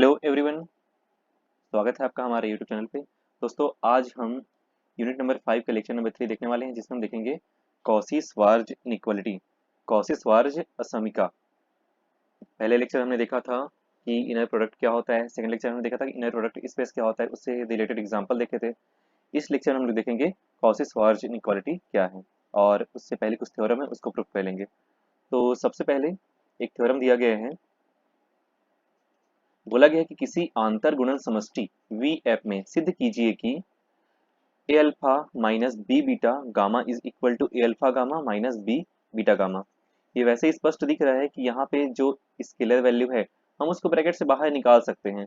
Hello everyone, स्वागत है आपका हमारे यूट्यूब चैनल पे। दोस्तों, आज हम यूनिट नंबर 5 का लेक्चर नंबर 3 देखने वाले हैं, जिसमें हम देखेंगे कॉची-श्वार्ज़ इनइक्वालिटी, कॉची-श्वार्ज़ असमीका। पहले लेक्चर हमने देखा था कि इनर प्रोडक्ट क्या होता है, सेकंड लेक्चर हमने देखा था कि इनर प्रोडक्ट स्पेस क्या होता है, उससे रिलेटेड एग्जांपल देखे थे। इस लेक्चर में हम लोग देखेंगे कॉची-श्वार्ज़ इनइक्वालिटी क्या है, और उससे पहले कुछ थ्योरम है उसको प्रूफ कर लेंगे। तो सबसे पहले एक थ्योरम दिया गया है, बोला गया है कि किसी आंतर गुणन समष्टि वी एफ में सिद्ध कीजिए कि a alpha minus b beta gamma is equal to a alpha gamma minus b beta gamma. ये वैसे ही स्पष्ट दिख रहा है कि यहाँ पे जो स्केलर वैल्यू है हम उसको ब्रैकेट से बाहर निकाल सकते हैं,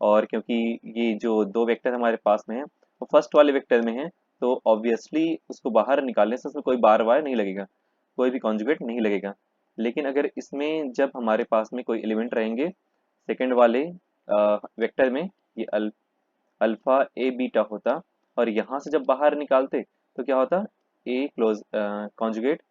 और क्योंकि ये जो दो वेक्टर हमारे पास में है वो फर्स्ट वाले वेक्टर में है, तो ऑब्वियसली उसको बाहर निकालने से उसमें कोई बार वार नहीं लगेगा, कोई भी कॉन्जुगेट नहीं लगेगा। लेकिन अगर इसमें जब हमारे पास में कोई एलिमेंट रहेंगे सेकेंड वाले वेक्टर में, ये अल्फा ए बीटा होता, और यहाँ से जब बाहर निकालते तो क्या होता, ए क्लोज कॉन्जुगेट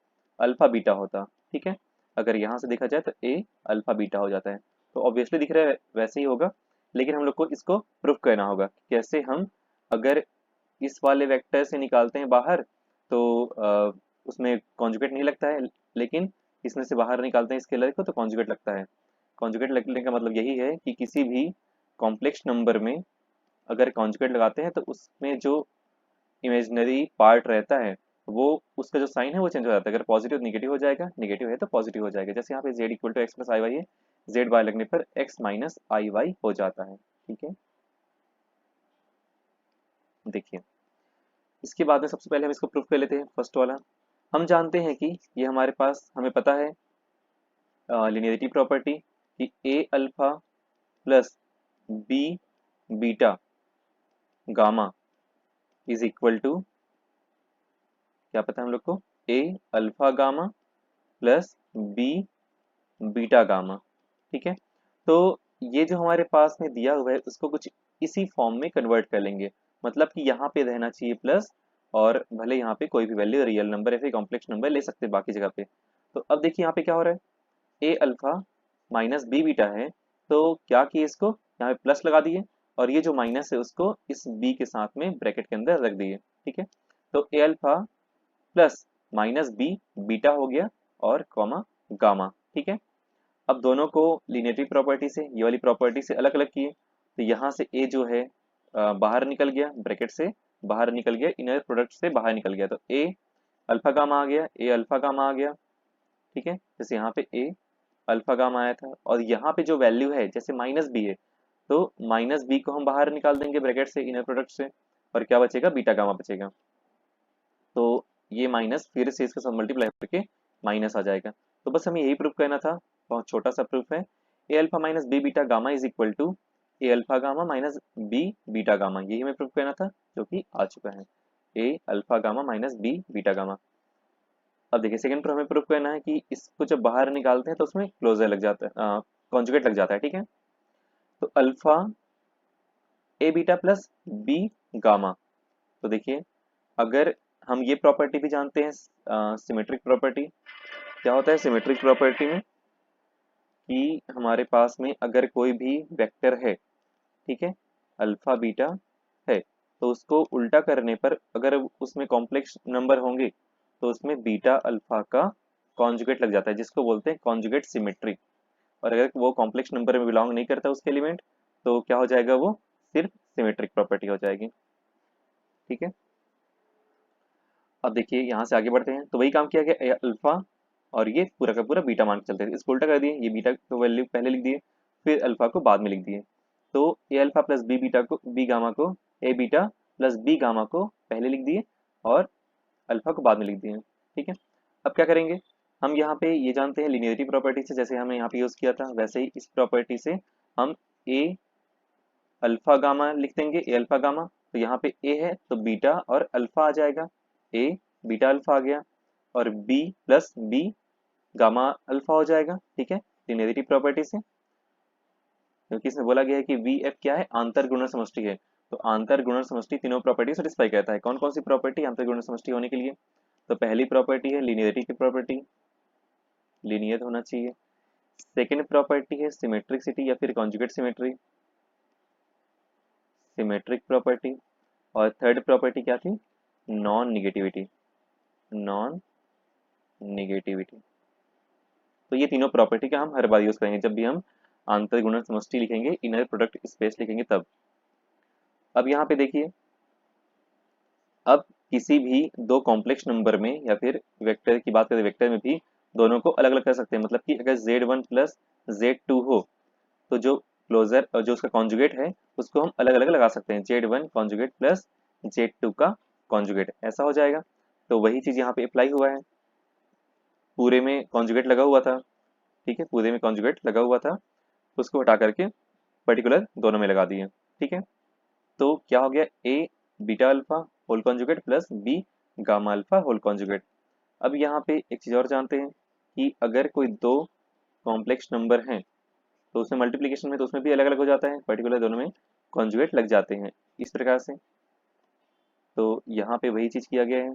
अल्फा बीटा होता। ठीक है, अगर यहाँ से देखा जाए तो ए अल्फा बीटा हो जाता है, तो ऑब्वियसली दिख रहा है वैसे ही होगा। लेकिन हम लोग को इसको प्रूफ करना होगा कि कैसे हम अगर इस वाले वेक्टर से निकालते हैं बाहर तो उसमें कॉन्जुगेट नहीं लगता है, लेकिन इसमें से बाहर निकालते हैं स्केलर को तो कॉन्जुगेट लगता है। कॉन्जुगेट लगने का मतलब यही है कि किसी भी कॉम्प्लेक्स नंबर में अगर कॉन्जुगेट लगाते हैं तो उसमें जो इमेजिनरी पार्ट रहता है वो उसका जो साइन है वो चेंज हो जाता है। अगर पॉजिटिव निगेटिव हो जाएगा, निगेटिव है तो पॉजिटिव हो जाएगा। जैसे यहाँ पे z equal to x plus i y है, जेड वाई लगने पर x माइनस आई वाई हो जाता है। ठीक है, देखिए इसके बाद में सबसे पहले हम इसको प्रूफ कर लेते हैं। फर्स्ट वाला हम जानते हैं कि ये हमारे पास हमें पता है लिनियरिटी प्रॉपर्टी कि a alpha plus b beta gamma is equal to, क्या पता है हम लोग को, a alpha gamma plus b beta gamma. ठीक है, तो ये जो हमारे पास में दिया हुआ है उसको कुछ इसी फॉर्म में कन्वर्ट कर लेंगे। मतलब कि यहाँ पे रहना चाहिए प्लस, और भले यहाँ पे कोई भी वैल्यू रियल नंबर या फिर कॉम्प्लेक्स नंबर ले सकते हैं बाकी जगह पे। तो अब देखिए यहाँ पे क्या हो रहा है, a alpha minus b beta है, तो क्या किए, इसको यहाँ पे प्लस लगा दिए, और ये जो माइनस है उसको इस बी के साथ में ब्रैकेट के अंदर रख दिए। ठीक है, तो a alpha plus minus b beta हो गया और कॉमा गामा। ठीक है, अब दोनों को लीनियरिटी प्रॉपर्टी से, ये वाली प्रॉपर्टी से अलग अलग किए, तो यहाँ से ए जो है बाहर निकल गया, ब्रैकेट से बाहर निकल गया, इनर प्रोडक्ट से बाहर निकल गया, तो ए अल्फा गामा आ गया, ए अल्फा गामा आ गया। ठीक है, जैसे यहाँ पे ए अल्फा गामा आया था, और यहाँ पे जो वैल्यू है जैसे माइनस बी है, तो माइनस बी को हम बाहर निकाल देंगे ब्रैकेट से, इनर प्रोडक्ट से, और क्या बचेगा, बीटा गामा बचेगा। तो ये माइनस फिर से इसके साथ मल्टीप्लाई करके माइनस आ जाएगा। तो बस हमें यही प्रूफ करना था, बहुत छोटा सा प्रूफ है। A alpha minus b beta gamma is equal to a alpha gamma minus b beta gamma, यही हमें प्रूफ करना था, जो कि आ चुका है, a alpha gamma minus b beta gamma. अब देखिए सेकंड प्रूफ हमें प्रूफ करना है कि इसको जब बाहर निकालते हैं तो उसमें क्लोजर लग जाता है, कॉन्जुगेट लग जाता है। ठीक है, तो alpha a beta plus B gamma, तो देखिए अगर हम ये प्रॉपर्टी भी जानते हैं सिमेट्रिक प्रॉपर्टी, क्या होता है सिमेट्रिक प्रॉपर्टी में कि हमारे पास में अगर कोई भी वेक्टर है, ठीक है, अल्फा बीटा है, तो उसको उल्टा करने पर अगर उसमें कॉम्प्लेक्स नंबर होंगे तो उसमें बीटा अल्फा का कॉन्जुगेट लग जाता है, जिसको बोलते हैं कॉन्जुगेट सिमेट्री। और अगर वो कॉम्प्लेक्स नंबर में बिलोंग नहीं करता उसके एलिमेंट, तो क्या हो जाएगा, वो सिर्फ सिमेट्रिक प्रॉपर्टी हो जाएगी। ठीक है, अब देखिए यहाँ से आगे बढ़ते हैं, तो वही काम किया गया, अल्फा और ये पूरा का पूरा बीटा मान के चलते थे, इसको उल्टा कर दिए, ये बीटा को वैल्यू पहले लिख दिए, फिर अल्फा को बाद में लिख दिए। तो a alpha plus b beta को, बी गामा को, ए बीटा प्लस बी गामा को पहले लिख दिए और अल्फा को बाद में लिख दिए। ठीक है, अब क्या करेंगे, हम यहाँ पे ये जानते हैं लिनियरिटी प्रॉपर्टी से, जैसे हमने यहाँ पे यूज किया था वैसे ही इस प्रॉपर्टी से हम ए अल्फा गामा लिख देंगे, ए अल्फा गामा, तो यहाँ पे ए है तो बीटा और अल्फा आ जाएगा, ए बीटा अल्फा आ गया, और B plus B gamma alpha हो जाएगा। ठीक है, लिनियरिटी प्रॉपर्टी से, क्योंकि इसमें बोला गया है कि वी एफ क्या है, आंतर गुणन समष्टि है, तो आंतर गुणन समष्टि तीनों प्रॉपर्टी सेटिस्फाई करता है। कौन कौन सी प्रॉपर्टी आंतर गुणन समष्टि होने के लिए, तो पहली प्रॉपर्टी है लिनियरिटी की प्रॉपर्टी, लीनियर होना चाहिए। सेकेंड प्रॉपर्टी है सिमेट्रिसिटी या फिर कॉन्जुगेट सिमेट्री, सिमेट्रिक प्रॉपर्टी, और थर्ड प्रॉपर्टी क्या थी, नॉन निगेटिविटी, नॉन निगेटिविटी। तो ये तीनों प्रॉपर्टी का हम हर बार यूज करेंगे जब भी हम आंतरिक गुणन समष्टि लिखेंगे, इनर प्रोडक्ट स्पेस लिखेंगे तब। अब यहाँ पे देखिए, अब किसी भी दो कॉम्प्लेक्स नंबर में या फिर वेक्टर की बात करें, वेक्टर में भी दोनों को अलग अलग कर सकते हैं। मतलब कि अगर Z1 प्लस Z2 हो तो जो क्लोजर और जो उसका कॉन्जुगेट है उसको हम अलग अलग लगा सकते हैं, Z1 कॉन्जुगेट प्लस Z2 का कॉन्जुगेट, ऐसा हो जाएगा। तो वही चीज यहाँ पे अप्लाई हुआ है, पूरे में कॉन्जुगेट लगा हुआ था, ठीक है, पूरे में कॉन्जुगेट लगा हुआ था, उसको हटा करके पर्टिकुलर दोनों में लगा दिए, ठीक है। तो क्या हो गया, a beta alpha whole conjugate plus B gamma alpha whole conjugate. अब यहाँ पे एक चीज और जानते हैं कि अगर कोई दो कॉम्प्लेक्स नंबर हैं तो उसमें मल्टीप्लीकेशन में तो उसमें भी अलग अलग हो जाता है, पर्टिकुलर दोनों में कॉन्जुगेट लग जाते हैं इस प्रकार से। तो यहाँ पे वही चीज किया गया है,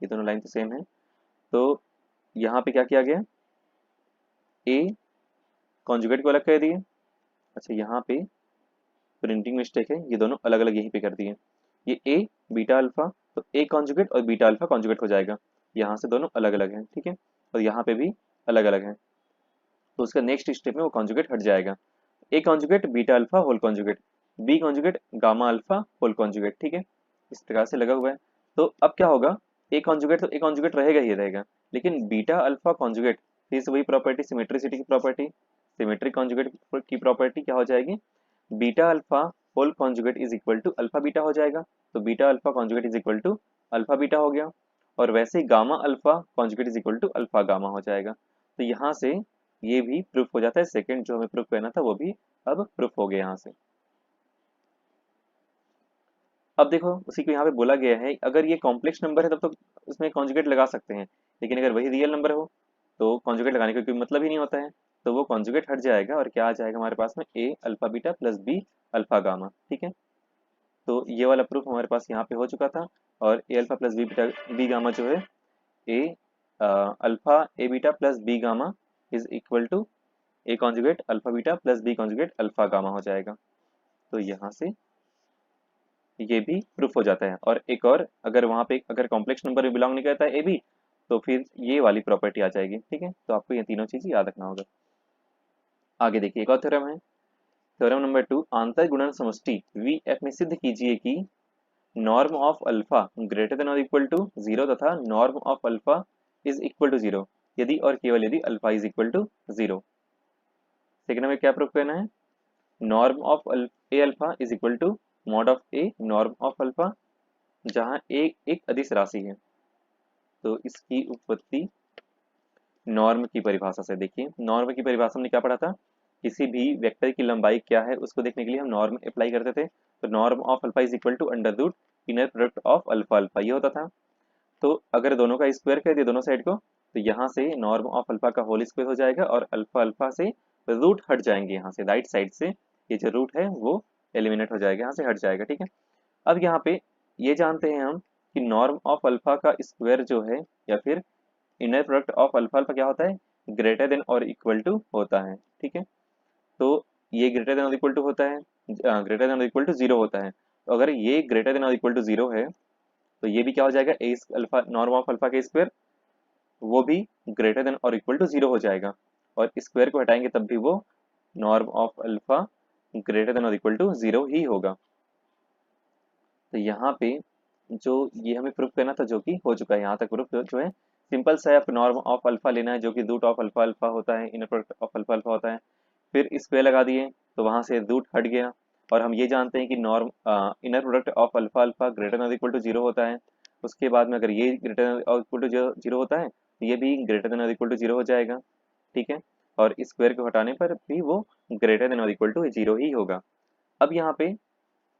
ये दोनों लाइन तो सेम है। तो यहाँ पे क्या किया गया, ए कॉन्जुगेट को अलग कर दिए, अच्छा यहाँ पे प्रिंटिंग मिस्टेक है, ये दोनों अलग अलग यहीं पे कर दिए, ये ए बीटा अल्फा, तो ए कॉन्जुगेट और बीटा अल्फा कॉन्जुगेट हो जाएगा, यहाँ से दोनों अलग अलग हैं, ठीक है, और यहाँ पे भी अलग अलग हैं। तो उसका नेक्स्ट स्टेप में वो कॉन्जुगेट हट जाएगा, A conjugate beta alpha whole conjugate, B conjugate gamma alpha whole conjugate, ठीक है, इस प्रकार से लगा हुआ है। तो अब क्या होगा, ए कॉन्जुगेट तो ए कॉन्जुगेट रहेगा ही रहेगा, लेकिन बीटा अल्फा कॉन्जुगेट फिर से वही प्रॉपर्टी, सिमेट्रिसिटी की प्रॉपर्टी, सिमेट्रिक कॉन्जुगेट की प्रॉपर्टी क्या हो जाएगी, beta alpha whole conjugate is equal to alpha beta हो जाएगा। तो beta alpha conjugate is equal to alpha beta हो गया, और वैसे ही gamma alpha conjugate is equal to alpha gamma हो जाएगा। तो यहाँ से ये भी प्रूफ हो जाता है, सेकंड जो हमें प्रूफ करना था वो भी अब प्रूफ हो गया यहाँ से। अब देखो उसी को यहाँ पे बोला गया है, अगर ये कॉम्प्लेक्स नंबर है तब तो उसमें कॉन्जुगेट लगा सकते हैं, लेकिन अगर वही रियल नंबर हो तो कॉन्जुगेट लगाने का कोई मतलब ही नहीं होता है, तो वो कॉन्जुगेट हट जाएगा और क्या आ जाएगा हमारे पास में, a alpha beta plus b alpha gamma, ठीक है। तो ये वाला प्रूफ हमारे पास यहाँ पे हो चुका था, और a alpha plus b beta b gamma जो है, a alpha a beta plus B gamma is equal to a conjugate alpha beta plus b conjugate alpha gamma हो जाएगा। तो यहाँ से ये भी प्रूफ हो जाता है। और एक और, अगर वहाँ पे अगर कॉम्प्लेक्स नंबर में बिलोंग नहीं करता है ए बी, तो फिर ये वाली प्रॉपर्टी आ जाएगी, ठीक है। तो आपको ये तीनों चीज याद रखना होगा। आगे देखिए एक और थ्योरम है, थ्योरम नंबर 2, आंतर गुणन समष्टि वी एफ में सिद्ध कीजिए कि norm of alpha greater than और इक्वल टू 0 तथा norm of alpha is equal to 0 यदि और केवल यदि alpha is equal to 0। Second में क्या प्रूफ करना है, norm of A alpha is equal to mod of A norm of alpha, जहाँ ए एक अदिश राशि है। तो इसकी उत्पत्ति नॉर्म की परिभाषा से, देखिए नॉर्म की परिभाषा में क्या पढ़ा था, किसी भी वेक्टर की लंबाई क्या है उसको देखने के लिए हम नॉर्म अप्लाई करते थे। तो norm of alpha is equal to under root inner product of alpha alpha, ये होता था। तो अगर दोनों का स्क्वायर कर दिया दोनों साइड को, तो यहाँ से नॉर्म ऑफ अल्फा का होल स्क्वायर हो जाएगा, और अल्फा अल्फा से रूट हट जाएंगे, यहाँ से राइट साइड से ये जो रूट है वो एलिमिनेट हो जाएगा, यहाँ से हट जाएगा, ठीक है। अब यहाँ पे ये जानते हैं हम कि नॉर्म ऑफ अल्फा का स्क्वायर जो है, या फिर inner product of alpha alpha क्या होता है, ग्रेटर देन और इक्वल टू होता है, ठीक है। तो ये ग्रेटर देन और इक्वल टू होता है, ग्रेटर देन और इक्वल टू 0 होता है। तो अगर ये ग्रेटर देन और इक्वल टू 0 है तो ये भी क्या हो जाएगा, ए अल्फा नॉर्म ऑफ अल्फा के स्क्वायर वो भी ग्रेटर देन और इक्वल टू 0 हो जाएगा, और स्क्वायर को हटाएंगे तब भी वो norm of alpha greater than और इक्वल टू 0 ही होगा। तो यहाँ पे जो ये हमें प्रूफ करना था जो कि हो चुका है, यहाँ तक प्रूफ जो है सिंपल सा है, नॉर्म ऑफ अल्फा लेना है जो कि रूट ऑफ अल्फा अल्फा होता है, inner product of alpha alpha होता है, फिर स्क्वायर लगा दिए तो वहां से रूट हट गया। और हम ये जानते हैं कि norm inner product of alpha alpha greater than equal to 0 होता है। उसके बाद में अगर ये ग्रेटर देन इक्वल टू 0 होता है तो ये भी ग्रेटर देन इक्वल टू 0 हो जाएगा, ठीक है। और स्क्वायर को हटाने पर भी वो ग्रेटर देन इक्वल टू 0 ही होगा। अब यहाँ पे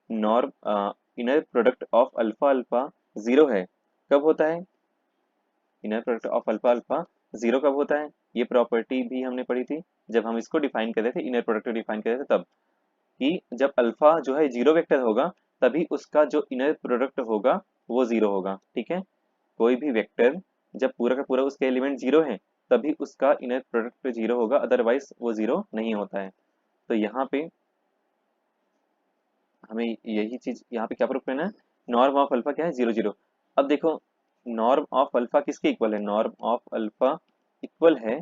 norm inner product of alpha alpha 0 है, कब होता है, inner product of alpha alpha 0 कब होता है, ये प्रॉपर्टी भी हमने पढ़ी थी जब हम इसको डिफाइन कर रहे थे, इनर प्रोडक्ट को डिफाइन कर रहे थे तब, कि जब अल्फा जो है 0 वेक्टर होगा तभी उसका जो इनर प्रोडक्ट होगा वो 0 होगा, ठीक है। कोई भी वेक्टर जब पूरा का पूरा उसके एलिमेंट 0 है तभी उसका इनर प्रोडक्ट 0 होगा, अदरवाइज वो 0 नहीं होता है। तो यहाँ पे हमें यही चीज यहाँ पे क्या प्रूफ करना है, नॉर्म ऑफ अल्फा क्या है, 0 0। अब देखो नॉर्म ऑफ अल्फा किसके इक्वल है, नॉर्म ऑफ अल्फा इक्वल है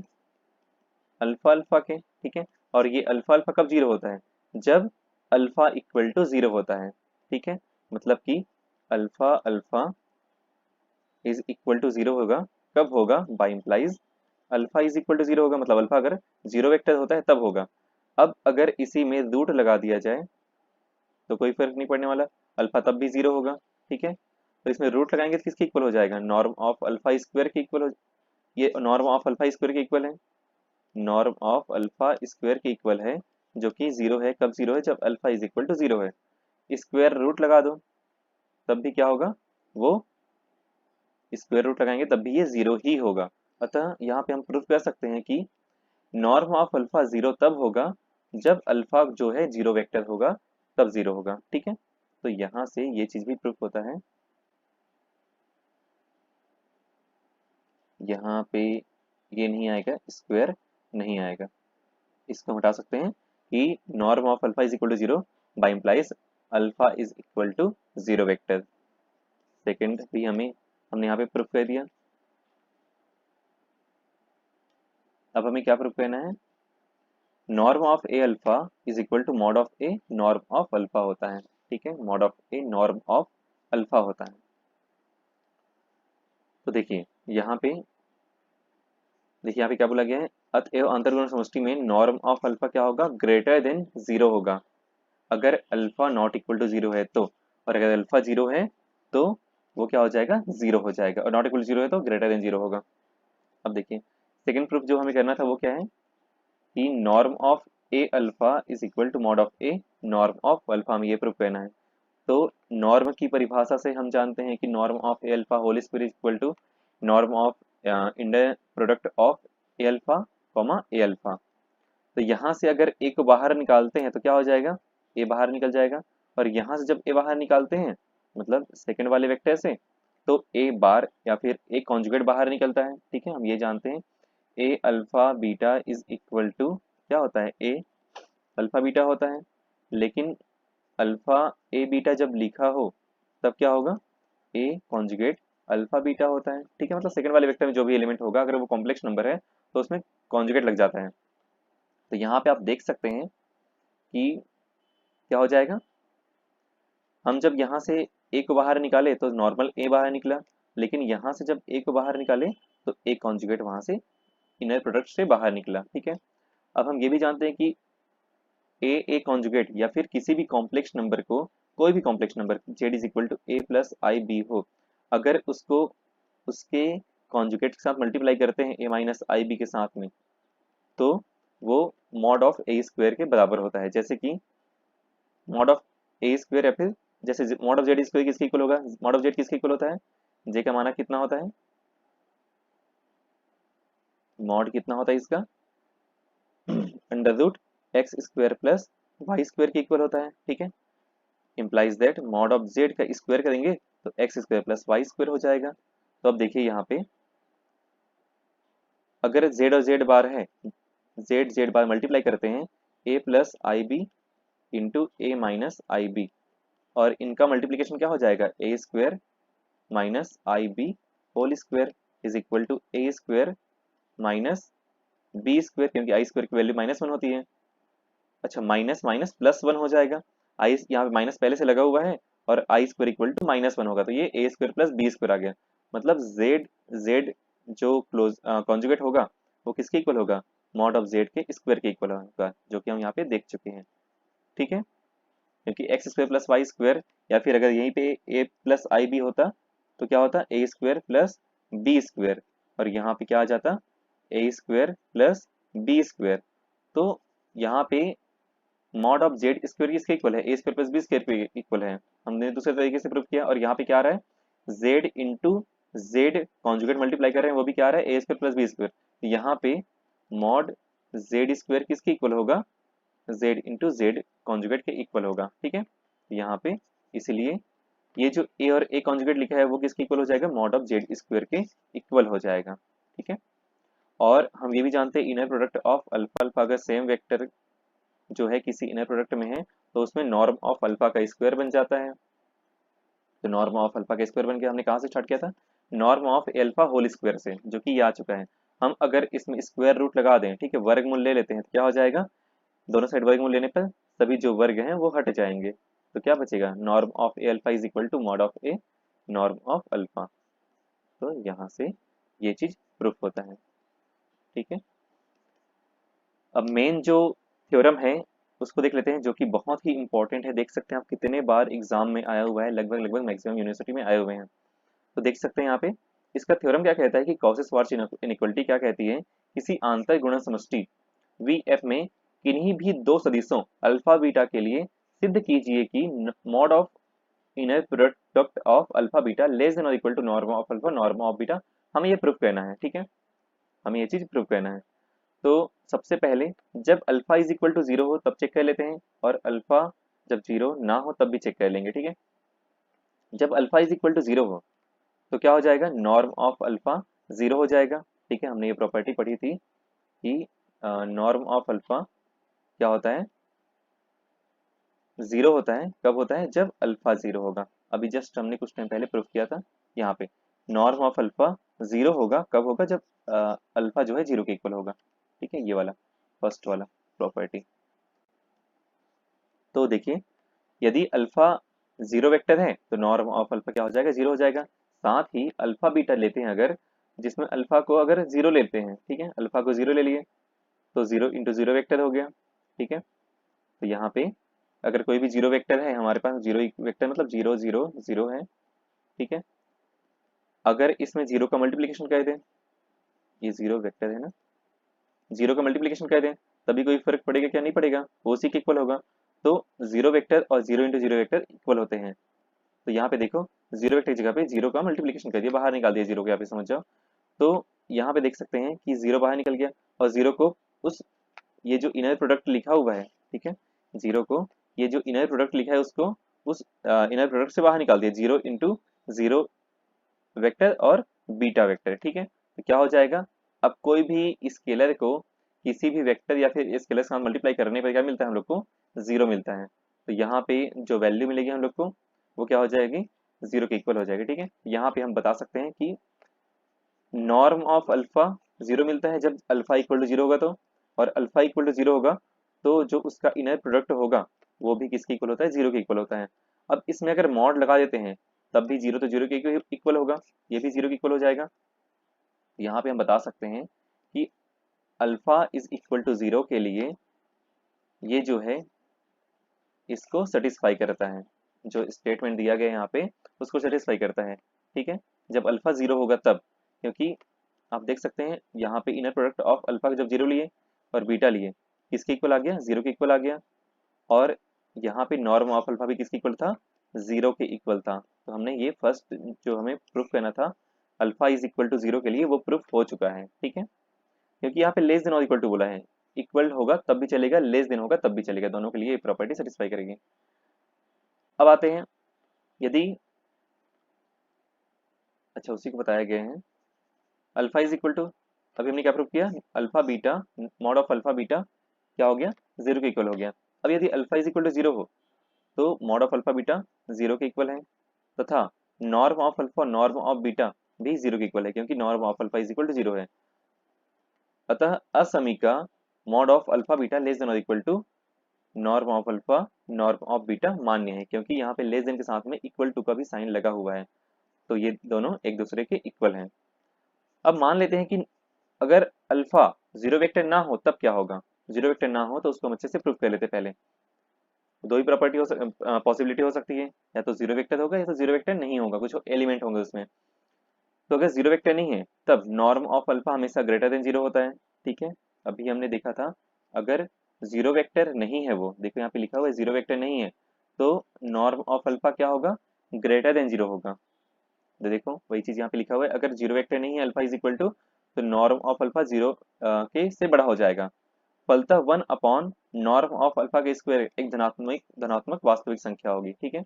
अल्फा अल्फा के, ठीक है। और ये अल्फा अल्फा कब 0 होता है, जब अल्फा इक्वल टू 0 होता है, ठीक है। मतलब कि alpha alpha is equal to 0 होगा, कब होगा, by implies alpha is equal to 0 होगा, मतलब अल्फा अगर 0 वेक्टर होता है तब होगा। अब अगर इसी में रूट लगा दिया जाए तो कोई फर्क नहीं पड़ने वाला, अल्फा तब भी 0 होगा, ठीक है। तो इसमें रूट लगाएंगे तो किसके इक्वल हो जाएगा, नॉर्म ऑफ अल्फा स्क्वायर के इक्वल हो, ये नॉर्म ऑफ अल्फा स्क्वायर के इक्वल है, नॉर्म ऑफ अल्फा स्क्वायर के इक्वल है, जो कि 0 है, कब 0 है, जब अल्फा इज इक्वल टू 0 है। स्क्वायर रूट लगा दो तब भी क्या होगा, वो स्क्वायर रूट लगाएंगे तब भी ये 0 ही होगा। अतः यहाँ पे हम प्रूफ कर सकते हैं कि नॉर्म ऑफ अल्फा 0 तब होगा जब अल्फा जो है 0 वेक्टर होगा, तब 0 होगा, ठीक है। तो यहाँ से ये चीज भी प्रूफ होता है। यहाँ पे ये नहीं आएगा, स्क्वायर नहीं आएगा, इसको हटा सकते हैं कि norm of alpha is equal to 0 by implies alpha is equal to 0 vector. Second भी हमने यहाँ पे प्रूफ कर दिया। अब हमें क्या प्रूफ करना है, norm of A alpha is equal to mod of A norm of alpha होता है, ठीक है, mod of A norm of alpha होता है। तो देखिए यहाँ पे क्या बोला गया है, अतएव अंतर्गुण समष्टि में नॉर्म ऑफ अल्फा क्या होगा, ग्रेटर देन 0 होगा अगर अल्फा नॉट इक्वल टू 0 है तो, और अगर अल्फा 0 है तो वो क्या हो जाएगा, 0 हो जाएगा, और नॉट इक्वल टू 0 है तो ग्रेटर देन 0 होगा। अब देखिए सेकंड प्रूफ जो हमें करना था वो क्या है, कि norm of A alpha is equal to mod of A norm of alpha, हमें ये प्रूफ करना है। तो नॉर्म की परिभाषा से हम जानते हैं कि norm of A alpha whole square is equal to norm of inner product of A alpha comma a alpha. तो यहाँ से अगर ए को बाहर निकालते हैं तो क्या हो जाएगा, ए बाहर निकल जाएगा, और यहाँ से जब ए बाहर निकालते हैं मतलब सेकंड वाले वेक्टर से, तो ए बार या फिर ए कॉन्जुगेट बाहर निकलता है, ठीक है। हम ये जानते हैं a alpha beta is equal to क्या होता है, ए अल्फा बीटा होता है। लेकिन अल्फा ए बीटा जब लिखा हो तब क्या होगा, ए कॉन्जुगेट अल्फा बीटा होता है, ठीक है। मतलब सेकंड वाले वेक्टर में जो भी एलिमेंट होगा अगर वो कॉम्प्लेक्स नंबर है तो उसमें कॉन्जुगेट लग जाता है। तो यहाँ पे आप देख सकते हैं कि क्या हो जाएगा, हम जब यहाँ से ए को बाहर निकाले तो नॉर्मल ए बाहर निकला, लेकिन यहाँ से जब ए को बाहर निकाले तो ए कॉन्जुगेट वहां से इनर प्रोडक्ट से बाहर निकला, ठीक है। अब हम ये भी जानते हैं कि ए कॉन्जुगेट या फिर किसी भी कॉम्प्लेक्स नंबर को, कोई भी complex number z is equal to A plus i B हो, अगर उसको उसके कॉन्जुगेट के साथ मल्टीप्लाई करते हैं ए माइनस आई बी के साथ में, तो वो मॉड ऑफ ए स्क्वायर के बराबर होता है। जैसे कि मॉड ऑफ ए स्क्वायर या फिर जैसे मॉड ऑफ जेड स्क्वायर किसके इक्वल होगा, मॉड ऑफ जेड किसके इक्वल होता है, जे का माना कितना होता है, मॉड कितना होता है इसका, under root x square plus y square के इक्वल होता है, ठीक है। Implies that mod of z का स्क्वायर करेंगे तो x square plus y square हो जाएगा। तो अब देखिए यहाँ पे अगर जेड और जेड बार है, जेड जेड बार मल्टीप्लाई करते हैं a plus i b into a minus i b, और इनका मल्टीप्लीकेशन क्या हो जाएगा, a square minus i b whole square is equal to a square minus b square, क्योंकि आई स्क्वायर की वैल्यू -1 होती है। अच्छा माइनस माइनस प्लस वन हो जाएगा, आई यहाँ पे माइनस पहले से लगा हुआ है और आई स्क्वायर इक्वल टू -1 होगा, तो ये ए स्क्वायर प्लस बी स्क्वायर आ गया। मतलब जेड जेड जो क्लोज कॉन्जुगेट होगा वो किसके इक्वल होगा, मॉड ऑफ जेड के स्क्वायर के इक्वल होगा, जो कि हम यहाँ पे देख चुके हैं, ठीक है। क्योंकि x square plus y square या फिर अगर यहीं पे ए प्लस आई बी होता तो क्या होता, ए स्क्वायर प्लस बी स्क्वायर, और यहाँ पे क्या आ जाता, ए स्क्वायर प्लस बी स्क्वायर। तो यहाँ पे मॉड ऑफ जेड स्क्वायर किसके इक्वल है, ए स्क्वायर प्लस बी स्क्वायर के इक्वल है, हमने दूसरे तरीके से प्रूव किया। और यहाँ पे क्या आ रहा है, Z into Z conjugate multiply कर रहे हैं, वो भी क्या आ रहा है, ए स्क्वायर प्लस बी स्क्वायर। यहाँ पे मॉड जेड स्क्वायर किसके इक्वल होगा, जेड इंटू जेड कॉन्जुगेट के इक्वल होगा, ठीक है। यहाँ पे इसलिए ये जो ए और ए कॉन्जुगेट लिखा है वो किसके इक्वल हो जाएगा, मॉड ऑफ जेड स्क्वायर के इक्वल हो जाएगा, ठीक है। और हम ये भी जानते हैं inner product of alpha alpha अगर सेम वेक्टर जो है किसी इनर प्रोडक्ट में है तो उसमें नॉर्म ऑफ अल्फा का स्क्वायर बन जाता है। तो नॉर्म ऑफ अल्फा का स्क्वायर बन के हमने कहाँ से स्टार्ट किया था, norm of alpha whole square से, जो कि ये आ चुका है। हम अगर इसमें स्क्वायर रूट लगा दें, ठीक है, वर्गमूल ले लेते हैं, तो क्या हो जाएगा, दोनों साइड वर्गमूल लेने पर सभी जो वर्ग हैं वो हट जाएंगे। तो क्या बचेगा, norm of A alpha is equal to mod of A norm of alpha. तो यहाँ से ये चीज प्रूफ होता है। ठीक है, अब मेन जो थ्योरम है उसको देख लेते हैं, जो कि बहुत ही इंपॉर्टेंट है। देख सकते हैं आप कितने बार एग्जाम में आया हुआ है, लगभग लगभग मैक्सिमम यूनिवर्सिटी में आए हुए हैं। तो देख सकते हैं यहाँ पे इसका थ्योरम क्या कहता है कि कॉसी-स्क्वार्ट्ज इनइक्वालिटी क्या कहती है, किसी आंतर गुणन समष्टि वीएफ में किन्हीं भी दो सदिशों अल्फा बीटा के लिए सिद्ध कीजिए कि mod of inner product of alpha beta less than और equal to norm of alpha norm of beta. हमें ये प्रूफ करना है। ठीक है, हमें ये चीज प्रूफ करना है। तो सबसे पहले जब alpha is equal to zero हो तब चेक कर लेते हैं, और अल्फा जब जीरो ना हो तब भी चेक कर लेंगे। ठीक है, जब alpha is equal to zero हो तो क्या हो जाएगा, नॉर्म ऑफ अल्फा जीरो हो जाएगा। ठीक है, हमने ये प्रॉपर्टी पढ़ी थी कि नॉर्म ऑफ अल्फा क्या होता है, जीरो होता है। कब होता है, जब अल्फा जीरो होगा। अभी जस्ट हमने कुछ टाइम पहले प्रूफ किया था, यहाँ पे नॉर्म ऑफ अल्फा जीरो होगा। कब होगा, जब अल्फा जो है जीरो के इक्वल होगा। ठीक है, ये वाला फर्स्ट वाला प्रॉपर्टी। तो देखिए, यदि अल्फा जीरो वेक्टर है तो नॉर्म ऑफ अल्फा क्या हो जाएगा, जीरो हो जाएगा। साथ ही अल्फा बीटा लेते हैं अगर, जिसमें अल्फा को अगर जीरो लेते हैं, ठीक है, अल्फा को जीरो ले लिए तो जीरो इंटू जीरो वेक्टर हो गया। ठीक है, तो यहाँ पे अगर कोई भी जीरो वेक्टर है हमारे पास, जीरो वेक्टर मतलब जीरो जीरो जीरो है। ठीक है, अगर इसमें जीरो का मल्टीप्लीकेशन कर दें, ये जीरो वेक्टर है ना, जीरो का मल्टीप्लीकेशन कर दें, तभी कोई फर्क पड़ेगा क्या, नहीं पड़ेगा, वो उसी के इक्वल होगा। तो जीरो वेक्टर और zero into zero vector equal होते हैं। तो यहाँ पे देखो, जीरो वेक्टर की जगह पे जीरो का मल्टीप्लीकेशन कर दिया, बाहर निकाल दिया जीरो को, यहाँ पे समझ जाओ। तो यहाँ पे देख सकते हैं कि जीरो बाहर निकल गया, और जीरो को उस, ये जो इनर प्रोडक्ट लिखा हुआ है, ठीक है, जीरो को, ये जो इनर प्रोडक्ट लिखा है उसको उस इनर प्रोडक्ट से बाहर निकाल दिया, जीरो इंटू जीरो वेक्टर और बीटा वेक्टर। ठीक है, तो क्या हो जाएगा, अब कोई भी स्केलर को किसी भी वेक्टर या फिर स्केलर के साथ मल्टीप्लाई करने पर क्या मिलता है हम लोग को, जीरो मिलता है। तो यहाँ पे जो वैल्यू मिलेगी हम लोग को वो क्या हो जाएगी, जीरो के इक्वल हो जाएगी। ठीक है, यहाँ पे हम बता सकते हैं कि नॉर्म ऑफ अल्फा जीरो मिलता है जब अल्फा इक्वल टू जीरो होगा, तो और अल्फा इक्वल टू जीरो होगा तो जो उसका इनर प्रोडक्ट होगा वो भी किसके इक्वल होता है, जीरो के इक्वल होता है। अब इसमें अगर मॉड लगा देते हैं तब भी जीरो तो जीरो के इक्वल होगा, ये भी जीरो के इक्वल हो जाएगा। यहाँ पे हम बता सकते हैं कि alpha is equal to zero के लिए ये जो है इसको सेटिस्फाई करता है, जो स्टेटमेंट दिया गया यहाँ पे उसको सेटिस्फाई करता है। ठीक है, जब अल्फा जीरो होगा तब, क्योंकि आप देख सकते हैं यहाँ पे इनर प्रोडक्ट ऑफ अल्फा जब जीरो लिए और बीटा लिए, किसके इक्वल आ गया, जीरो के इक्वल आ गया। और यहाँ पे नॉर्म ऑफ अल्फा भी किसके इक्वल था, जीरो के इक्वल था। तो हमने ये फर्स्ट जो हमें प्रूफ करना था alpha is equal to zero के लिए, वो प्रूफ हो चुका है। ठीक है, क्योंकि यहाँ पे लेस देन और इक्वल टू बोला है, इक्वल होगा तब भी चलेगा, लेस देन होगा तब भी चलेगा, दोनों के लिए ये प्रॉपर्टी सेटिस्फाई करेगी। अब आते हैं, यदि, अच्छा उसी को बताया गया है, अल्फा इज इक्वल टू, अभी हमने क्या प्रूव किया, alpha beta mod of alpha beta क्या हो गया, जीरो के इक्वल हो गया। अब यदि alpha is equal to zero हो तो mod of alpha beta zero के इक्वल है, तथा norm of alpha norm of beta भी जीरो के इक्वल है, क्योंकि norm of alpha is equal to zero है। अतः असमीका mod of alpha beta less than और equal to norm of alpha norm of beta मान्य है, क्योंकि यहाँ पे लेस देन के साथ में इक्वल टू का भी साइन लगा हुआ है, तो ये दोनों एक दूसरे के इक्वल हैं। अब मान लेते हैं कि अगर अल्फा जीरो वेक्टर ना हो तब क्या होगा, जीरो वेक्टर ना हो तो उसको हम अच्छे से प्रूव कर लेते पहले। दो ही प्रॉपर्टी हो पॉसिबिलिटी हो सकती है, या तो जीरो वेक्टर होगा या तो जीरो वेक्टर नहीं होगा, कुछ एलिमेंट होंगे उसमें। तो अगर जीरो वेक्टर नहीं है तब नॉर्म ऑफ अल्फा हमेशा ग्रेटर देन जीरो होता है। ठीक है, अभी हमने देखा था अगर जीरो वेक्टर नहीं है, वो देखो यहाँ पे लिखा हुआ है जीरो वेक्टर नहीं है, तो नॉर्म ऑफ अल्फा क्या होगा, ग्रेटर देन जीरो होगा। तो देखो वही चीज यहाँ पे लिखा हुआ है, अगर जीरो वेक्टर नहीं है अल्फा इज इक्वल टू, तो नॉर्म ऑफ अल्फा जीरो के से बड़ा हो जाएगा। फलतः one upon norm of alpha के स्क्वायर एक धनात्मक धनात्मक वास्तविक संख्या होगी। ठीक है,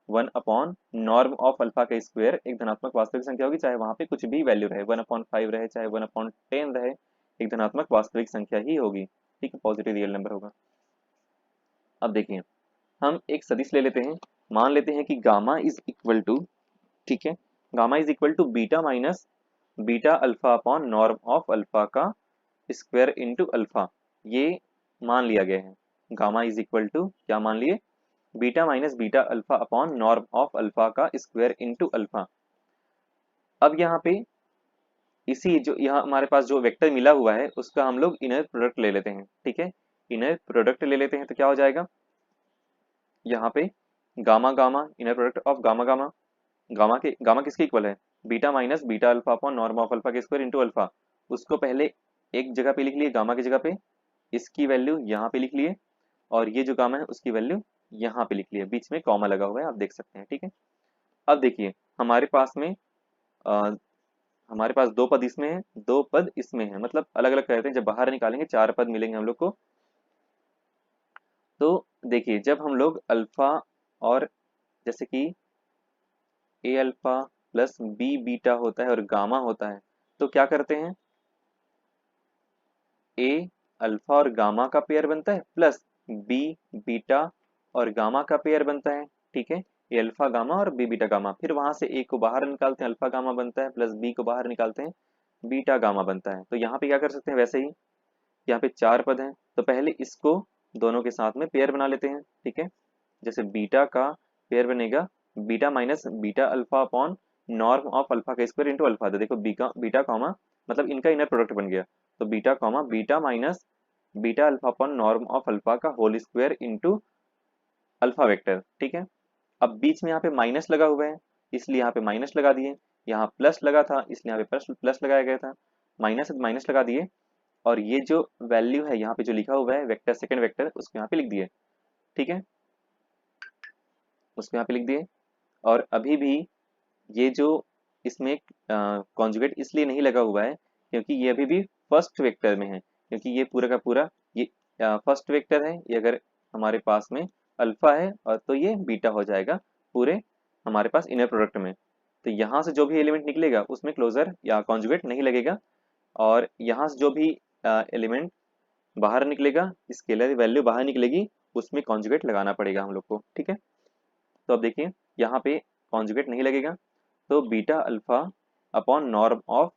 one upon norm of alpha का स्क्वायर एक धनात्मक वास्तविक संख्या होगी, चाहे वहां पे कुछ भी वैल्यू रहे, 1/5 रहे चाहे 1/10 रहे, एक धनात्मक वास्तविक संख्या ही होगी। ठीक है, पॉजिटिव रियल नंबर होगा। अब देखिए, हम एक सदिश ले लेते हैं, मान लेते हैं कि गामा इज इक्वल टू, ठीक है, gamma is equal to beta minus beta alpha upon norm of alpha का स्क्वायर इंटू अल्फा। ये मान लिया गया है। गामा इज इक्वल टू क्या मान लिए, beta minus beta alpha upon norm of alpha का स्क्वायर इंटू अल्फा। अब यहाँ पे इसी जो यहाँ हमारे पास जो वेक्टर मिला हुआ है उसका हम लोग इनर प्रोडक्ट ले लेते हैं, ठीक है, इनर प्रोडक्ट ले लेते हैं तो क्या हो जाएगा, यहाँ पे gamma gamma inner product of gamma gamma, gamma किसके इक्वल है, beta minus beta alpha upon norm of alpha के स्क्वायर इंटू अल्फा। उसको पहले एक जगह पे लिख लिए गामा की जगह पे, इसकी वैल्यू यहाँ पे लिख लिए, और ये जो गामा है उसकी वैल्यू यहाँ पे लिख लिए, बीच में कॉमा लगा हुआ है आप देख सकते हैं, ठीक है। अब देखिए हमारे पास में अ, हमारे पास दो पद इसमें है, दो पद इसमें है, मतलब अलग अलग कहते हैं, जब बाहर निकालेंगे चार पद मिलेंगे हम लोग को। तो देखिए जब हम लोग अल्फा और जैसे कि a alpha plus b beta होता है और गामा होता है, तो क्या करते हैं, ए अल्फा और गामा का पेयर बनता है प्लस बी बीटा और गामा का पेयर बनता है, ठीक है, ए अल्फा गामा और बी बीटा गामा। फिर वहां से ए को बाहर निकालते हैं, अल्फा गामा बनता है, प्लस बी को बाहर निकालते हैं, बीटा गामा बनता है। तो यहाँ पे क्या कर सकते हैं, वैसे ही यहाँ पे चार पद हैं, तो पहले इसको दोनों के साथ में पेयर बना लेते हैं, ठीक है। जैसे बीटा का पेयर बनेगा beta minus beta alpha upon norm of alpha का स्क्वायर इंटू अल्फा। तो देखो बीटा कॉमा मतलब इनका इनर प्रोडक्ट बन गया, तो beta comma beta minus beta alpha upon norm of alpha का whole square into alpha vector, ठीक है। अब बीच में यहाँ पे माइनस लगा हुआ है इसलिए यहाँ पे माइनस लगा दिए, यहाँ प्लस लगा था इसलिए यहाँ पे प्लस प्लस लगाया गया था, माइनस माइनस लगा दिए, और ये जो वैल्यू है यहाँ पे जो लिखा हुआ है वेक्टर सेकंड वेक्टर उसको यहाँ पे लिख दिए, ठीक है, उसको यहाँ पे लिख दिए। और अभी भी ये जो इसमें कॉन्जुगेट इसलिए नहीं लगा हुआ है क्योंकि ये अभी भी फर्स्ट वेक्टर में है, क्योंकि ये पूरा का पूरा ये फर्स्ट वेक्टर है, ये अगर हमारे पास में अल्फा है और तो ये बीटा हो जाएगा पूरे हमारे पास इनर प्रोडक्ट में। तो यहाँ से जो भी एलिमेंट निकलेगा उसमें क्लोजर या कॉन्जुगेट नहीं लगेगा, और यहाँ से जो भी एलिमेंट बाहर निकलेगा, स्केलर वैल्यू बाहर निकलेगी, उसमें कॉन्जुगेट लगाना पड़ेगा हम लोग को, ठीक है। तो अब देखिए यहाँ पे कॉन्जुगेट नहीं लगेगा, तो beta alpha upon norm of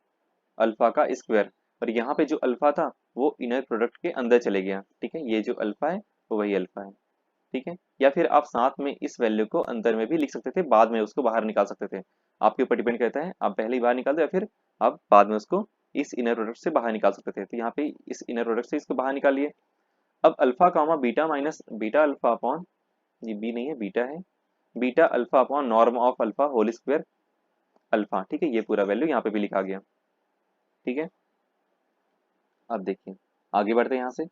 alpha का स्क्वायर, और यहाँ पे जो अल्फा था वो इनर प्रोडक्ट के अंदर चले गया, ठीक है, ये जो अल्फा है वो वही अल्फा है, ठीक है। या फिर आप साथ में इस वैल्यू को अंदर में भी लिख सकते थे, बाद में उसको बाहर निकाल सकते थे, आपके ऊपर डिपेंड करता है, आप पहले ही बाहर निकाल दो या फिर आप बाद में उसको इस इनर प्रोडक्ट से बाहर निकाल सकते थे। तो यहाँ पे इस इनर प्रोडक्ट से इसको बाहर निकालिए। अब alpha comma beta minus beta alpha upon, ये बी नहीं है बीटा है, beta alpha upon norm of alpha whole square alpha, ठीक है, ये पूरा वैल्यू यहाँ पे भी लिखा गया, ठीक है। अब देखिए आगे बढ़ते हैं यहाँ से।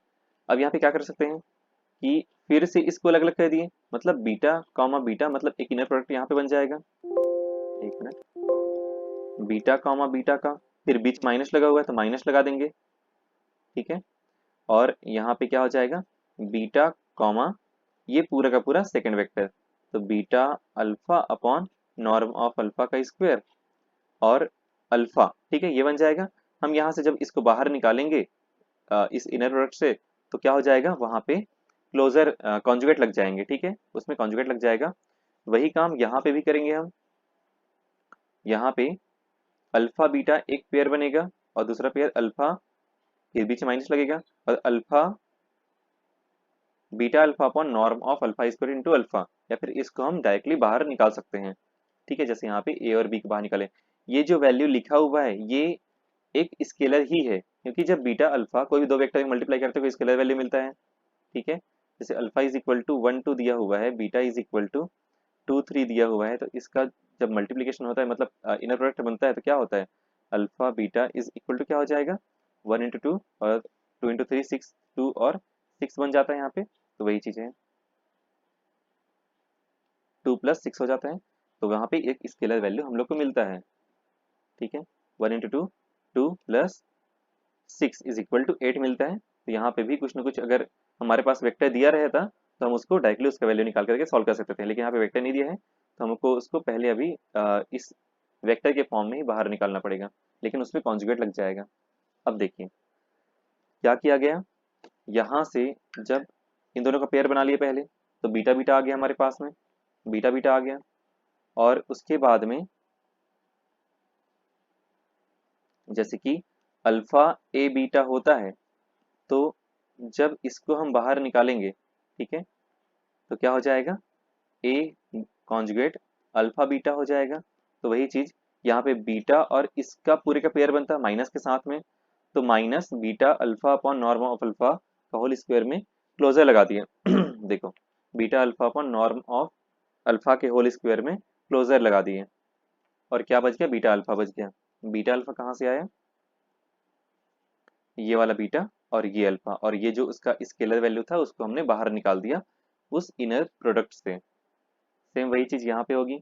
अब यहाँ पे क्या कर सकते हैं कि फिर से इसको अलग अलग कर दिए, मतलब बीटा कॉमा बीटा मतलब एक इनर प्रोडक्ट यहाँ पे बन जाएगा, एक मिनट, बीटा कॉमा बीटा का, फिर बीच माइनस लगा हुआ है तो माइनस लगा देंगे, ठीक है, और यहाँ पे क्या हो जाएगा बीटा कॉमा ये पूरा का पूरा सेकंड वेक्टर, तो beta alpha upon norm of alpha का स्क्वायर और अल्फा, ठीक है, ये बन जाएगा। हम यहाँ से जब इसको बाहर निकालेंगे इस इनर प्रोडक्ट से, तो क्या हो जाएगा वहां पे क्लोजर कॉन्जुगेट लग जाएंगे, ठीक है, उसमें कॉन्जुगेट लग जाएगा। वही काम यहाँ पे भी करेंगे हम, यहाँ पे अल्फा बीटा एक पेयर बनेगा और दूसरा पेयर अल्फा, फिर बीच में माइनस लगेगा, और alpha beta alpha upon norm of alpha square into alpha, या फिर इसको हम डायरेक्टली बाहर निकाल सकते हैं, ठीक है, जैसे यहाँ पे ए और बी को बाहर निकाले। ये जो वैल्यू लिखा हुआ है ये एक स्केलर ही है, क्योंकि जब बीटा अल्फा कोई भी दो वेक्टर मल्टीप्लाई करते हुए स्केलर वैल्यू मिलता है, ठीक है, जैसे अल्फा इज इक्वल टू 1 2 दिया हुआ है, बीटा इज इक्वल टू 2 3 दिया हुआ है, तो इसका जब मल्टीप्लीकेशन होता है मतलब इनर प्रोडक्ट बनता है तो क्या होता है, alpha beta is equal to क्या हो जाएगा 1 इंटू 2 और 2 इंटू 3 6, 2 और 6 बन जाता है यहाँ पे, तो वही चीज़ है 2 प्लस 6 हो जाता है, तो वहाँ पे एक स्केलर वैल्यू हम लोग को मिलता है, ठीक है, 1 into 2 2 plus 6 is equal to 8 मिलता है। तो यहाँ पे भी कुछ ना कुछ अगर हमारे पास वेक्टर दिया रहता तो हम उसको डायरेक्टली उसका वैल्यू निकाल करके सॉल्व कर सकते थे, लेकिन यहाँ पे वेक्टर नहीं दिया है तो हमको उसको पहले अभी इस वेक्टर के फॉर्म में ही बाहर निकालना पड़ेगा, लेकिन उसमें कॉन्जुगेट लग जाएगा। अब देखिए क्या किया गया, यहाँ से जब इन दोनों का पेयर बना लिए पहले, तो बीटा बीटा आ गया हमारे पास में, बीटा बीटा आ गया। और उसके बाद में जैसे कि अल्फा ए बीटा होता है, तो जब इसको हम बाहर निकालेंगे, ठीक है, तो क्या हो जाएगा, ए कॉन्जुगेट अल्फा बीटा हो जाएगा। तो वही चीज यहाँ पे बीटा और इसका पूरे का पेयर बनता है माइनस के साथ में, तो minus beta alpha upon norm of alpha का होल स्क्वायर में क्लोजर लगा दिया देखो, beta alpha upon norm of alpha के होल स्क्वायर में क्लोजर लगा दिए, और क्या बच गया, बीटा अल्फा बच गया। बीटा अल्फा कहाँ से आया, ये वाला बीटा और ये अल्फा, और ये जो उसका स्केलर वैल्यू था उसको हमने बाहर निकाल दिया उस इनर प्रोडक्ट से। सेम वही चीज यहाँ पे होगी।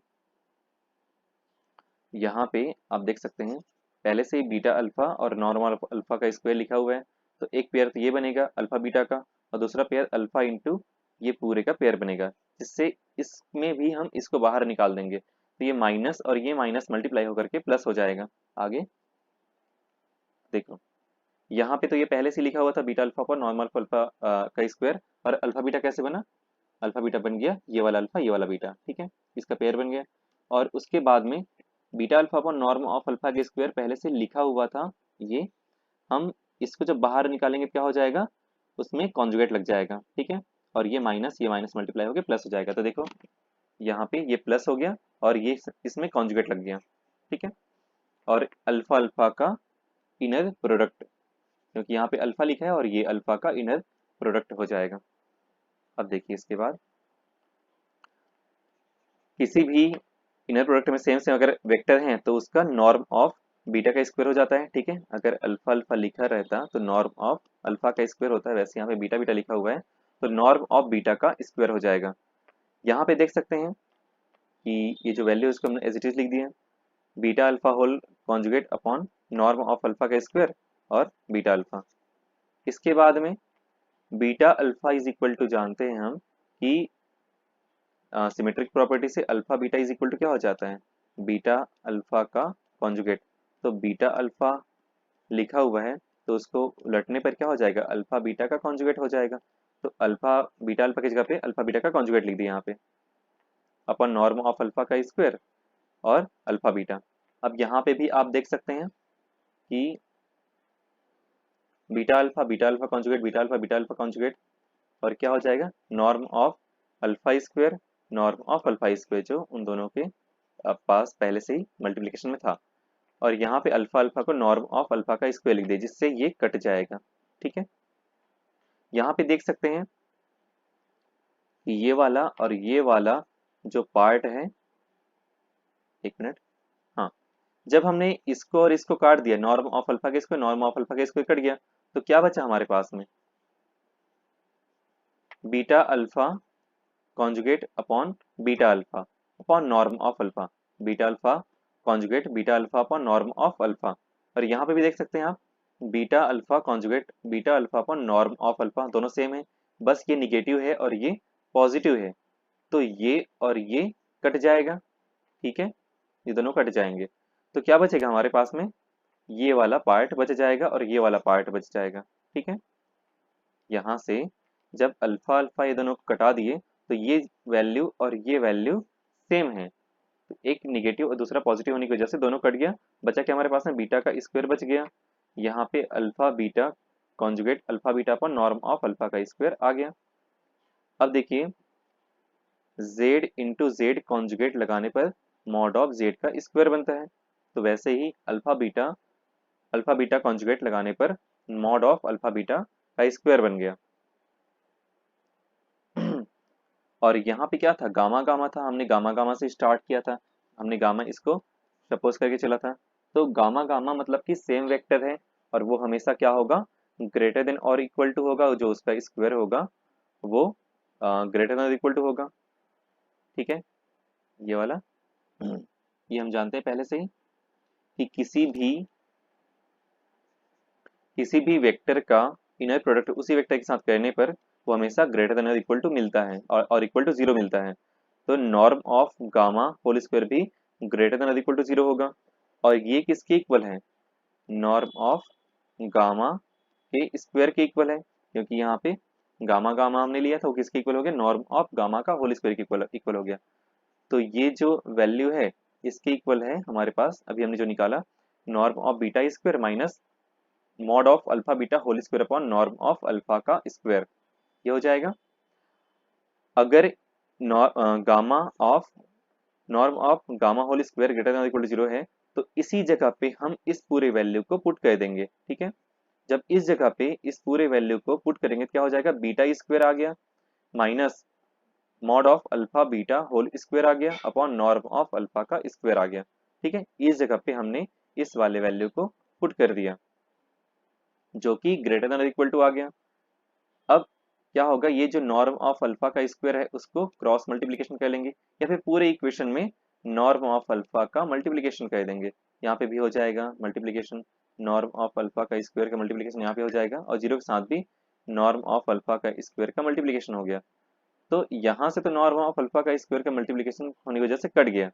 यहाँ पे आप देख सकते हैं पहले से ही बीटा अल्फा और नॉर्मल अल्फा का स्क्वायर लिखा हुआ है, तो एक पेयर तो ये बनेगा अल्फा बीटा का, और दूसरा पेयर अल्फा इंटू ये पूरे का पेयर बनेगा, जिससे इसमें भी हम इसको बाहर निकाल देंगे, तो ये माइनस और ये माइनस मल्टीप्लाई होकर के प्लस हो जाएगा। आगे देखो, यहाँ पे तो ये पहले से लिखा हुआ था बीटा अल्फा पर नॉर्मल अल्फा का स्क्वायर, और अल्फा बीटा कैसे बना, अल्फा बीटा बन गया ये वाला अल्फा ये वाला बीटा, ठीक है, इसका पेयर बन गया। और उसके बाद में beta alpha upon norm of alpha के स्क्वायर पहले से लिखा हुआ था ये, हम इसको जब बाहर निकालेंगे क्या हो जाएगा, उसमें कॉन्जुगेट लग जाएगा, ठीक है, और ये माइनस मल्टीप्लाई होकर प्लस हो जाएगा। तो देखो यहाँ पे ये प्लस हो गया और ये इसमें कॉन्जुगेट लग गया, ठीक है। और अल्फा अल्फा का इनर प्रोडक्ट, क्योंकि यहाँ पे अल्फा लिखा है और ये अल्फा का इनर प्रोडक्ट हो जाएगा। अब देखिए इसके बाद किसी भी इनर प्रोडक्ट में सेम सेम अगर वेक्टर हैं तो उसका नॉर्म ऑफ बीटा का स्क्वायर हो जाता है, ठीक है। अगर अल्फा अल्फा लिखा रहता तो नॉर्म ऑफ अल्फा का स्क्वायर होता है, वैसे यहाँ पे बीटा बीटा लिखा हुआ है तो नॉर्म ऑफ बीटा का स्क्वायर हो जाएगा। यहाँ पे देख सकते हैं कि ये जो वैल्यू इसको हमने एज इट इज लिख दिया, beta alpha whole conjugate upon norm of alpha का स्क्वायर और बीटा अल्फा। इसके बाद में beta alpha is equal to जानते हैं हम कि सिमेट्रिक प्रॉपर्टी से alpha beta is equal to क्या हो जाता है, बीटा अल्फा का कॉन्जुगेट। तो बीटा अल्फा लिखा हुआ है तो उसको उलटने पर क्या हो जाएगा, अल्फा बीटा का कॉन्जुगेट हो जाएगा। तो अल्फा बीटा अल्फा की जगह पे अल्फा बीटा का कॉन्जुगेट लिख दिया यहाँ पे अपन नॉर्म ऑफ अल्फा का स्क्वायर और अल्फा बीटा। अब यहाँ पे भी आप देख सकते हैं कि beta alpha conjugate beta alpha conjugate, और क्या हो जाएगा, norm of alpha square norm of alpha square, जो उन दोनों के पास पहले से ही मल्टीप्लिकेशन में था। और यहाँ पे अल्फा अल्फा को नॉर्म ऑफ अल्फा का स्क्वायर लिख दे, जिससे ये कट जाएगा, ठीक है। यहाँ पे देख सकते हैं कि ये वाला और ये वाला जो पार्ट है, एक मिनट, हाँ, जब हमने इसको और इसको काट दिया, नॉर्म ऑफ अल्फा के स्क्वायर नॉर्म ऑफ अल्फा के स्क्वायर कट गया, तो क्या बचा हमारे पास में, beta alpha conjugate upon beta alpha upon norm of alpha, beta alpha conjugate beta alpha upon norm of alpha. और यहाँ पे भी देख सकते हैं आप beta alpha conjugate beta alpha upon norm of alpha, दोनों सेम है, बस ये निगेटिव है और ये पॉजिटिव है, तो ये और ये कट जाएगा, ठीक है, ये दोनों कट जाएंगे। तो क्या बचेगा हमारे पास में, ये वाला पार्ट बच जाएगा और ये वाला पार्ट बच जाएगा, ठीक है। यहाँ से जब अल्फा अल्फा ये दोनों को कटा दिए तो ये वैल्यू और ये वैल्यू सेम है, तो एक निगेटिव और दूसरा पॉजिटिव होने की वजह से दोनों कट गया, बचा क्या हमारे पास में, बीटा का स्क्वायर बच गया। यहाँ पे alpha beta conjugate alpha beta पर नॉर्म ऑफ अल्फा का स्क्वायर आ गया। अब देखिए z इंटू जेड कॉन्जुगेट लगाने पर मॉड ऑफ जेड का स्क्वायर बनता है, तो वैसे ही अल्फा बीटा कॉन्जुगेट लगाने पर मॉड ऑफ अल्फा बीटा का स्क्वायर बन गया। और यहाँ पे क्या था, गामा गामा था, हमने गामा गामा से स्टार्ट किया था, हमने गामा इसको सपोज करके चला था। तो गामा गामा मतलब कि सेम वेक्टर है और वो हमेशा क्या होगा, ग्रेटर देन और इक्वल टू होगा, जो उसका स्क्वायर होगा वो ग्रेटर देन और इक्वल टू होगा, ठीक है, ये वाला। ये हम जानते हैं पहले से ही कि किसी भी वेक्टर का इनर प्रोडक्ट उसी वेक्टर के साथ करने पर वो हमेशा ग्रेटर देन और इक्वल टू मिलता है और इक्वल टू जीरो मिलता है। तो norm of gamma whole square भी ग्रेटर देन और इक्वल टू जीरो होगा, और ये किसके इक्वल है, नॉर्म ऑफ गामा के स्क्वायर के इक्वल है, क्योंकि यहाँ पे गामा गामा हमने लिया था वो किसके इक्वल हो गया, नॉर्म ऑफ गामा का होल स्क्वायर के इक्वल हो गया। तो ये जो वैल्यू है इसके इक्वल है हमारे पास अभी हमने जो निकाला, norm of beta square minus mod of alpha beta whole square upon norm of alpha का स्क्वायर, ये हो जाएगा। अगर gamma of norm of gamma whole square greater than equal to 0 है तो इसी जगह पे हम इस पूरे वैल्यू को पुट कर देंगे, ठीक है। जब इस जगह पे इस पूरे वैल्यू को पुट करेंगे तो क्या हो जाएगा, बीटा स्क्वायर आ गया minus mod of alpha beta whole square आ गया अपॉन नॉर्म ऑफ अल्फा का स्क्वायर आ गया, ठीक है। इस जगह पे हमने इस वाले वैल्यू को पुट कर दिया जो कि ग्रेटर देन इक्वल टू आ गया। अब क्या होगा, ये जो नॉर्म ऑफ अल्फा का स्क्वायर है उसको क्रॉस मल्टीप्लिकेशन कर लेंगे या फिर पूरे इक्वेशन में नॉर्म ऑफ अल्फा का मल्टीप्लिकेशन कर देंगे। यहाँ पे भी हो जाएगा मल्टीप्लिकेशन, नॉर्म ऑफ अल्फा का स्क्वायर का मल्टीप्लिकेशन यहाँ पे हो जाएगा और जीरो के साथ भी नॉर्म ऑफ अल्फा का स्क्वायर का मल्टीप्लिकेशन हो गया। तो यहाँ से तो नॉर्म ऑफ अल्फा का स्क्वायर का मल्टीप्लिकेशन होने की वजह से कट गया,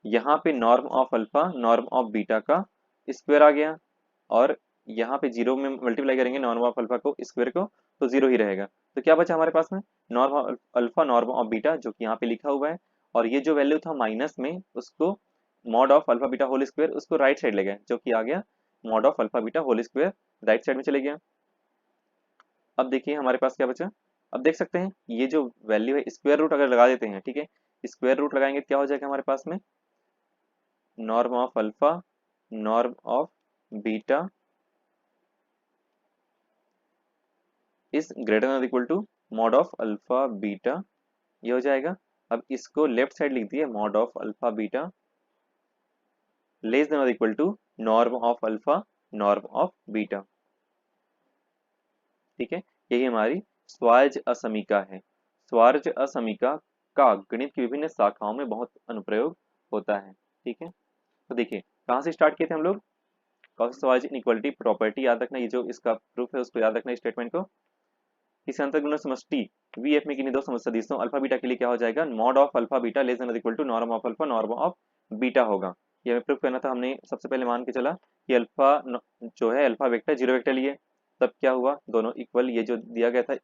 यहाँ पे norm of alpha norm of beta का स्क्वायर आ गया और यहाँ पे जीरो में मल्टीप्लाई करेंगे नॉर्म ऑफ अल्फा को स्क्वायर को तो जीरो ही रहेगा। तो क्या बचा हमारे पास में, norm of alpha norm of beta जो कि यहाँ पे लिखा हुआ है और ये जो वैल्यू था माइनस में उसको mod of alpha beta whole square उसको राइट साइड ले गए जो कि आ गया mod of alpha beta whole square right side में चले गया। अब देखिए हमारे पास क्या बचा, अब देख सकते हैं ये जो वैल्यू है स्क्वायर रूट अगर लगा देते हैं, ठीक है, स्क्वायर रूट लगाएंगे तो क्या हो जाएगा हमारे पास में, norm of alpha norm of beta is greater than equal to mod of alpha beta, ये हो जाएगा। अब इसको लेफ्ट साइड लिख दिए mod of alpha beta less than equal to norm of alpha norm of beta, ठीक है। यही हमारी स्वार्ज असमीका है। स्वार्ज असमीका का गणित की विभिन्न शाखाओं में बहुत अनुप्रयोग होता है, ठीक है। तो देखिए कहाँ से स्टार्ट किए थे हम लोग, स्वार्ज इनइक्वालिटी प्रॉपर्टी याद रखना, ये जो इसका प्रूफ है उसको याद रखना स्टेटमेंट को। इस अंतर्गुण समष्टि वीएफ में किन्हीं दो समस्या सदिशों अल्फा बीटा के लिए क्या हो जाएगा, mod of alpha beta less than equal to norm of alpha norm of beta होगा। ये हमें प्रूफ करना था, हमने सबसे पहले मान के चला कि अल्फा जो है अल्फा वेक्टर जीरो वेक्टर लिए, तब क्या हुआ दोनों इक्वल, ये जो दिया गया था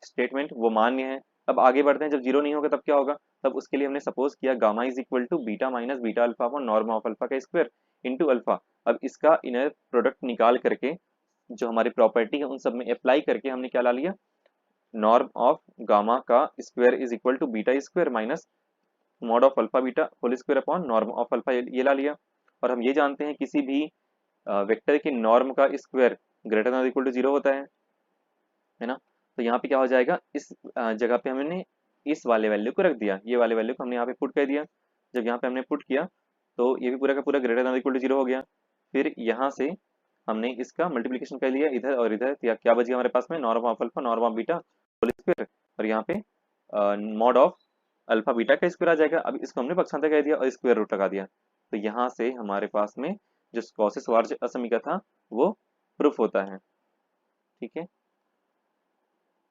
स्टेटमेंट वो मान्य है। अब आगे बढ़ते हैं, जब जीरो नहीं होगा तब क्या होगा, तब उसके लिए हमने सपोज किया gamma is equal to beta minus beta alpha upon norm of alpha का स्क्वायर इंटू अल्फा। अब इसका इनर प्रोडक्ट निकाल करके जो हमारी प्रॉपर्टी है उन सब में अप्लाई करके हमने क्या ला लिया, नॉर्म ऑफ गामा का square is equal to beta square minus mod of alpha beta whole square upon norm of alpha, ये ला लिया। और हम ये जानते हैं किसी भी वेक्टर के नॉर्म का square greater than equal to 0 होता है ना। तो यहाँ पे क्या हो जाएगा, इस जगह पे हमने इस वाले वैल्यू को रख दिया, ये वाले वैल्यू को हमने यहाँ पे पुट कर दिया। जब यहाँ पे हमने पुट किया तो ये भी पूरा का पूरा ग्रेटर देन इक्वल टू 0 हो गया। फिर यहाँ से हमने इसका मल्टीप्लिकेशन कर लिया इधर और इधर, तो क्या बच गया हमारे पास में, norm of alpha norm of beta whole square और यहाँ पे मॉड ऑफ अल्फा बीटा का स्क्वायर आ जाएगा। अब इसको हमने पक्षांतर कर दिया और स्क्वायर रूट लगा दिया। तो यहाँ से हमारे पास में जो कॉसी श्वार्ज़ असमीका था वो प्रूफ होता है, ठीक है।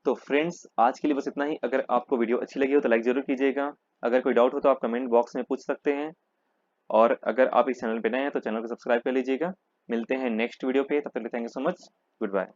तो फ्रेंड्स आज के लिए बस इतना ही। अगर आपको वीडियो अच्छी लगी हो तो लाइक जरूर कीजिएगा। अगर कोई डाउट हो तो आप कमेंट बॉक्स में पूछ सकते हैं और अगर आप इस चैनल पे नए हैं तो चैनल को सब्सक्राइब कर लीजिएगा। मिलते हैं नेक्स्ट वीडियो पे, तब तक के लिए thank you so much, good bye.